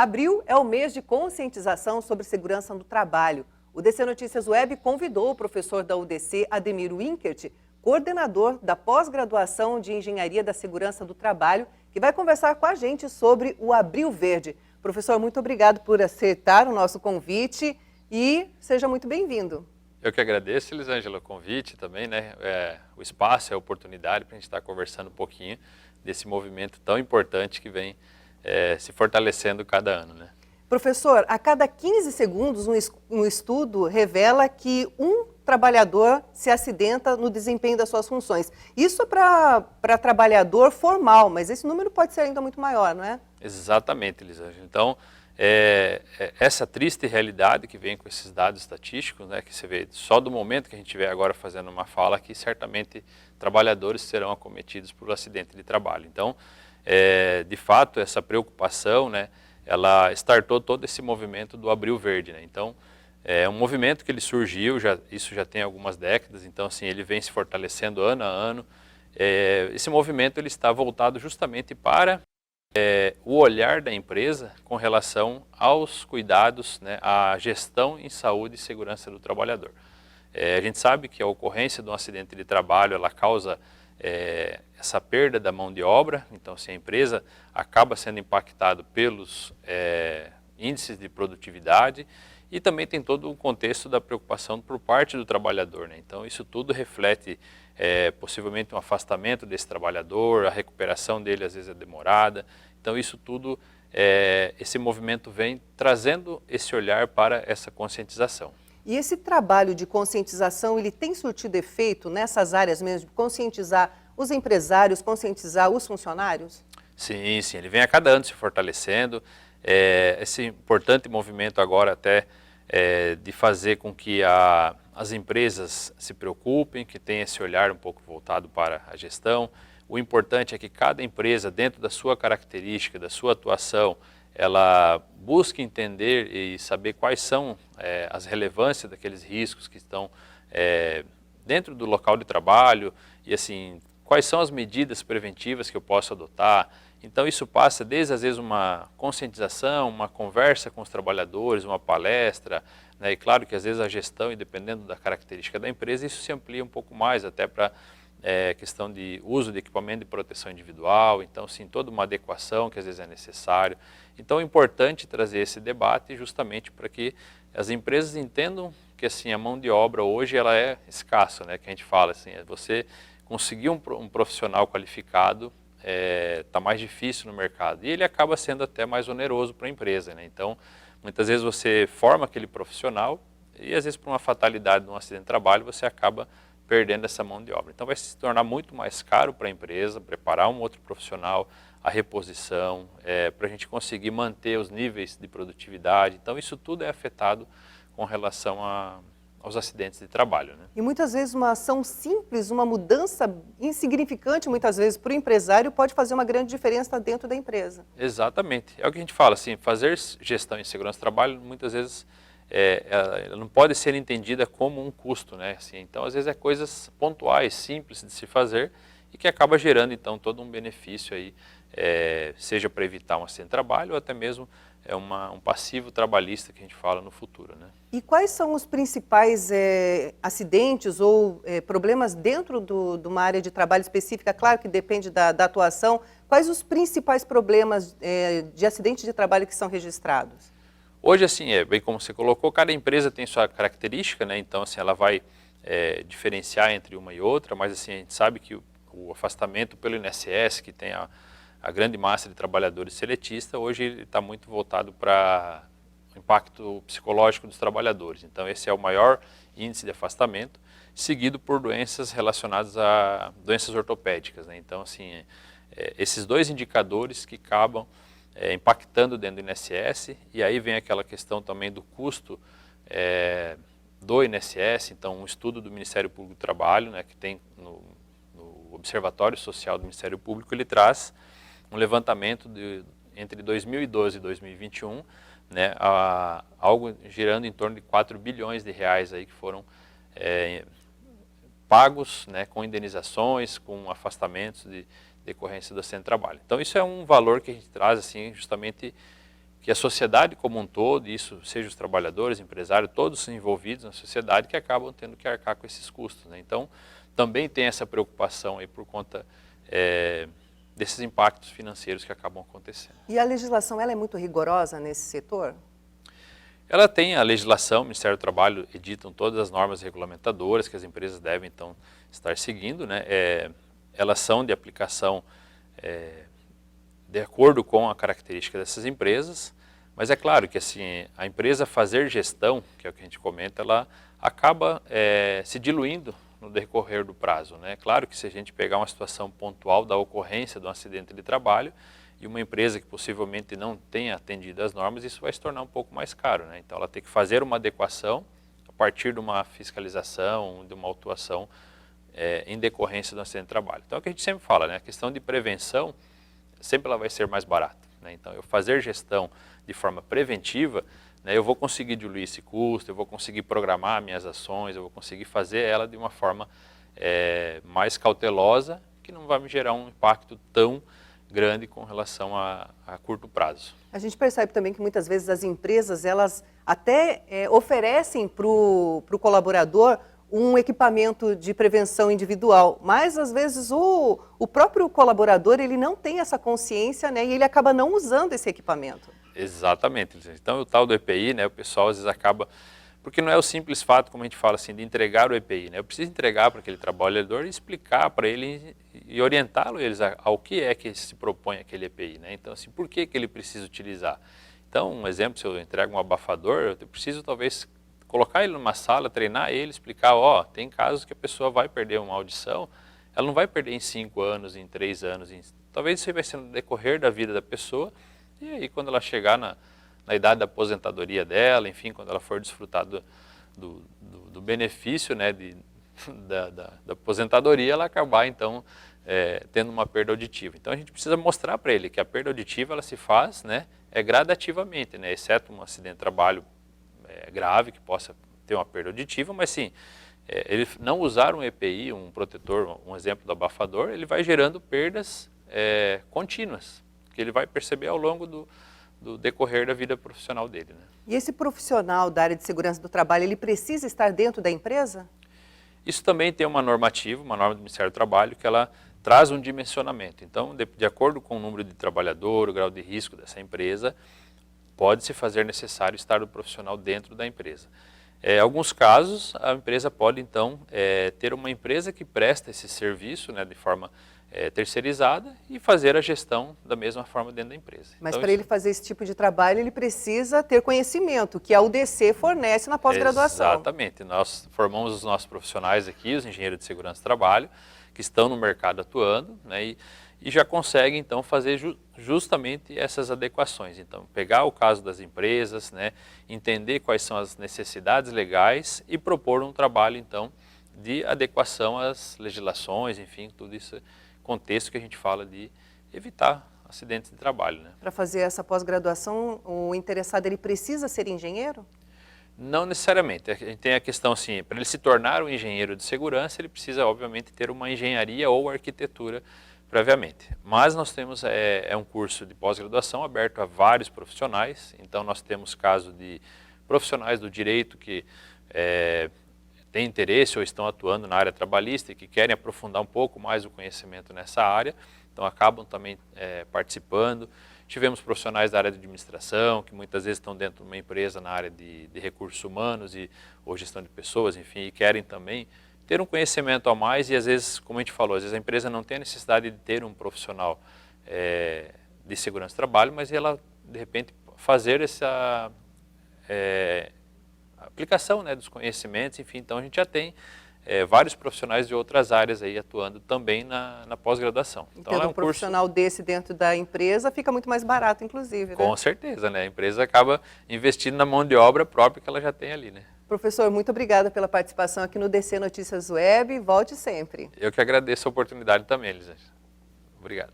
Abril é o mês de conscientização sobre segurança no trabalho. O DC Notícias Web convidou o professor da UDC, Ademir Winkert, coordenador da pós-graduação de Engenharia da Segurança do Trabalho, que vai conversar com a gente sobre o Abril Verde. Professor, muito obrigado por aceitar o nosso convite e seja muito bem-vindo. Eu que agradeço, Elisângela, o convite também, né? O espaço, a oportunidade para a gente estar conversando um pouquinho desse movimento tão importante que vem se fortalecendo cada ano, né? Professor, a cada 15 segundos um estudo revela que um trabalhador se acidenta no desempenho das suas funções. Isso é para trabalhador formal, mas esse número pode ser ainda muito maior, não é? Exatamente, Elisângela. Então, essa triste realidade que vem com esses dados estatísticos, né, que você vê só do momento que a gente estiver agora fazendo uma fala que certamente trabalhadores serão acometidos por acidente de trabalho. Então, de fato, essa preocupação, né, ela startou todo esse movimento do Abril Verde, né? Então, é um movimento que ele surgiu, isso já tem algumas décadas, então assim, ele vem se fortalecendo ano a ano. Esse movimento ele está voltado justamente para o olhar da empresa com relação aos cuidados, né, à gestão em saúde e segurança do trabalhador. A gente sabe que a ocorrência de um acidente de trabalho, ela causa essa perda da mão de obra, então se a empresa acaba sendo impactada pelos índices de produtividade e também tem todo o contexto da preocupação por parte do trabalhador, né? Então isso tudo reflete possivelmente um afastamento desse trabalhador, a recuperação dele às vezes é demorada, então isso tudo, esse movimento vem trazendo esse olhar para essa conscientização. E esse trabalho de conscientização, ele tem surtido efeito nessas áreas mesmo, de conscientizar os empresários, conscientizar os funcionários? Sim, sim, ele vem a cada ano se fortalecendo. Esse importante movimento agora até de fazer com que as empresas se preocupem, que tenham esse olhar um pouco voltado para a gestão. O importante é que cada empresa, dentro da sua característica, da sua atuação, ela busque entender e saber quais são as relevâncias daqueles riscos que estão dentro do local de trabalho e assim, quais são as medidas preventivas que eu posso adotar. Então isso passa desde às vezes uma conscientização, uma conversa com os trabalhadores, uma palestra, né? E claro que às vezes a gestão, e dependendo da característica da empresa, isso se amplia um pouco mais até para questão de uso de equipamento de proteção individual, então sim, toda uma adequação que às vezes é necessário. Então é importante trazer esse debate justamente para que as empresas entendam que assim, a mão de obra hoje ela é escassa, né? Que a gente fala assim, você conseguir um profissional qualificado está mais difícil no mercado e ele acaba sendo até mais oneroso para a empresa, né? Então, muitas vezes você forma aquele profissional e às vezes por uma fatalidade de um acidente de trabalho você acaba perdendo essa mão de obra. Então vai se tornar muito mais caro para a empresa preparar um outro profissional, a reposição, para a gente conseguir manter os níveis de produtividade. Então isso tudo é afetado com relação aos acidentes de trabalho, né? E muitas vezes uma ação simples, uma mudança insignificante muitas vezes para o empresário pode fazer uma grande diferença dentro da empresa. Exatamente. É o que a gente fala, assim, fazer gestão em segurança do trabalho muitas vezes ela não pode ser entendida como um custo, né? Assim, então às vezes é coisas pontuais, simples de se fazer e que acaba gerando então todo um benefício aí, seja para evitar um acidente de trabalho ou até mesmo um passivo trabalhista que a gente fala no futuro, né? E quais são os principais acidentes ou problemas dentro de uma área de trabalho específica? Claro que depende da atuação. Quais os principais problemas de acidente de trabalho que são registrados? Hoje, assim, bem como você colocou, cada empresa tem sua característica, né? Então, assim, ela vai diferenciar entre uma e outra, mas assim, a gente sabe que o afastamento pelo INSS, que tem a grande massa de trabalhadores seletistas, hoje ele está muito voltado para o impacto psicológico dos trabalhadores. Então, esse é o maior índice de afastamento, seguido por doenças relacionadas a doenças ortopédicas, né? Então, assim, esses dois indicadores que acabam impactando dentro do INSS, e aí vem aquela questão também do custo do INSS. Então um estudo do Ministério Público do Trabalho, né, que tem no Observatório Social do Ministério Público, ele traz um levantamento entre 2012 e 2021, né, algo girando em torno de 4 bilhões de reais aí que foram pagos, né, com indenizações, com afastamentos de decorrência do acidente de trabalho. Então isso é um valor que a gente traz assim, justamente que a sociedade como um todo, isso seja os trabalhadores, empresários, todos envolvidos na sociedade que acabam tendo que arcar com esses custos, né? Então, também tem essa preocupação aí por conta desses impactos financeiros que acabam acontecendo. E a legislação, ela é muito rigorosa nesse setor? Ela tem a legislação, o Ministério do Trabalho editam todas as normas regulamentadoras que as empresas devem, então, estar seguindo, né? Elas são de aplicação de acordo com a característica dessas empresas, mas é claro que assim, a empresa fazer gestão, que é o que a gente comenta, ela acaba se diluindo no decorrer do prazo, né? Claro que se a gente pegar uma situação pontual da ocorrência de um acidente de trabalho e uma empresa que possivelmente não tenha atendido as normas, isso vai se tornar um pouco mais caro, né? Então ela tem que fazer uma adequação a partir de uma fiscalização, de uma autuação em decorrência do acidente de trabalho. Então é o que a gente sempre fala, né? A questão de prevenção sempre ela vai ser mais barata, né? Então eu fazer gestão de forma preventiva, né, eu vou conseguir diluir esse custo, eu vou conseguir programar minhas ações, eu vou conseguir fazer ela de uma forma mais cautelosa, que não vai me gerar um impacto tão grande com relação a curto prazo. A gente percebe também que muitas vezes as empresas, elas até oferecem para o colaborador um equipamento de prevenção individual, mas às vezes o próprio colaborador ele não tem essa consciência, né, e ele acaba não usando esse equipamento. Exatamente. Então o tal do EPI, né, o pessoal às vezes acaba, porque não é o simples fato, como a gente fala assim, de entregar o EPI, né? Eu preciso entregar para aquele trabalhador e explicar para ele e orientá-lo ao que é que se propõe aquele EPI, né? Então assim, por que ele precisa utilizar? Então, um exemplo, se eu entrego um abafador, eu preciso talvez colocar ele numa sala, treinar ele, explicar, tem casos que a pessoa vai perder uma audição, ela não vai perder em 5 anos, em 3 anos, talvez isso vai ser no decorrer da vida da pessoa, e aí quando ela chegar na idade da aposentadoria dela, enfim, quando ela for desfrutar do benefício, né, da aposentadoria, ela acabar então tendo uma perda auditiva. Então a gente precisa mostrar para ele que a perda auditiva ela se faz, né, gradativamente, né, exceto um acidente de trabalho grave que possa ter uma perda auditiva, mas sim, ele não usar um EPI, um protetor, um exemplo do abafador, ele vai gerando perdas contínuas, que ele vai perceber ao longo do decorrer da vida profissional dele, né? E esse profissional da área de segurança do trabalho, ele precisa estar dentro da empresa? Isso também tem uma normativa, uma norma do Ministério do Trabalho, que ela traz um dimensionamento. Então, de acordo com o número de trabalhador, o grau de risco dessa empresa, pode-se fazer necessário estar o profissional dentro da empresa. Em alguns casos, a empresa pode, então, ter uma empresa que presta esse serviço, né, de forma terceirizada e fazer a gestão da mesma forma dentro da empresa. Mas então, para ele fazer esse tipo de trabalho, ele precisa ter conhecimento, que a UDC fornece na pós-graduação. Exatamente. Nós formamos os nossos profissionais aqui, os engenheiros de segurança do trabalho, que estão no mercado atuando, né, e já conseguem, então, fazer justamente essas adequações. Então, pegar o caso das empresas, né, entender quais são as necessidades legais e propor um trabalho, então, de adequação às legislações, enfim, tudo isso, contexto que a gente fala de evitar acidentes de trabalho, né? Para fazer essa pós-graduação, o interessado ele precisa ser engenheiro? Não necessariamente. A gente tem a questão assim, para ele se tornar um engenheiro de segurança, ele precisa, obviamente, ter uma engenharia ou arquitetura previamente. Mas nós temos um curso de pós-graduação aberto a vários profissionais, então nós temos caso de profissionais do direito que têm interesse ou estão atuando na área trabalhista e que querem aprofundar um pouco mais o conhecimento nessa área, então acabam também participando. Tivemos profissionais da área de administração, que muitas vezes estão dentro de uma empresa na área de recursos humanos ou gestão de pessoas, enfim, e querem também ter um conhecimento a mais e às vezes, como a gente falou, às vezes a empresa não tem a necessidade de ter um profissional de segurança do trabalho, mas ela, de repente, fazer essa aplicação, né, dos conhecimentos, enfim, então a gente já tem vários profissionais de outras áreas aí atuando também na pós-graduação. Então, um profissional desse dentro da empresa fica muito mais barato, inclusive, né? Com certeza, né? A empresa acaba investindo na mão de obra própria que ela já tem ali, né? Professor, muito obrigada pela participação aqui no DC Notícias Web. Volte sempre. Eu que agradeço a oportunidade também, Elisângela. Obrigado.